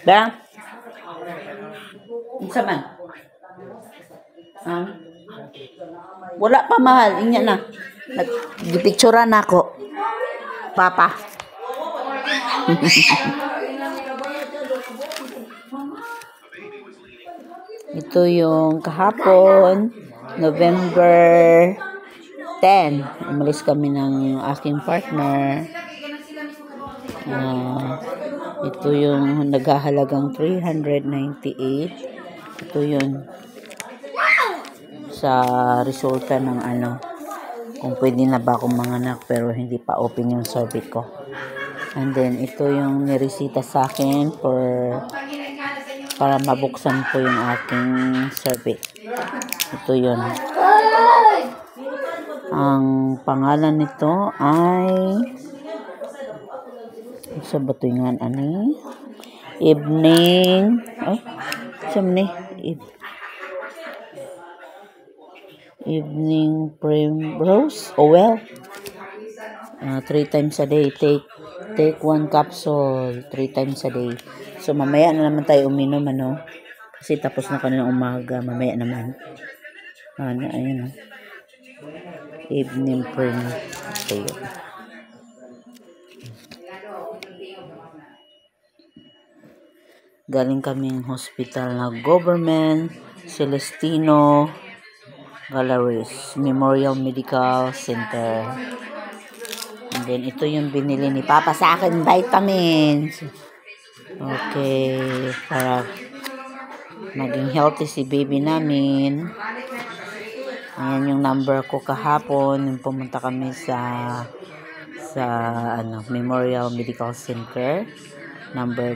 Bang? Isa man? Wala pa mahal. Inya na. Nagpicturean na ako. Papa. Ito yung kahapon, November 10. Umalis kami ng aking partner. Ito yung naghahalagang 398. Ito yun sa resulta ng kung pwede na ba akong manganak, pero hindi pa open yung survey ko. And then ito yung niresita sa akin para mabuksan po yung aking survey. Ito yun. Ang pangalan nito ay sa batingan evening evening primrose oil. 3 times a day. Take 1 capsule 3 times a day. So mamaya na naman tayo uminom kasi tapos na kanina umaga. Mamaya naman ayun evening primrose. Ayun. Galing kaming hospital na government Celestino Galleries Memorial Medical Center. And then ito yung binili ni Papa sa akin, vitamins. Okay, para maging healthy si baby namin. Ayan yung number ko kahapon nung pumunta kami sa Memorial Medical Center. Number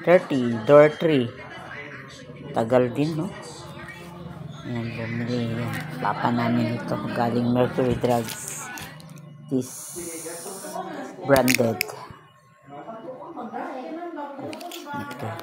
30, door 3. Tagal din, no? Ayan, bumili yan. Papa namin ito. Galing Mercury Drugs. This branded. Okay.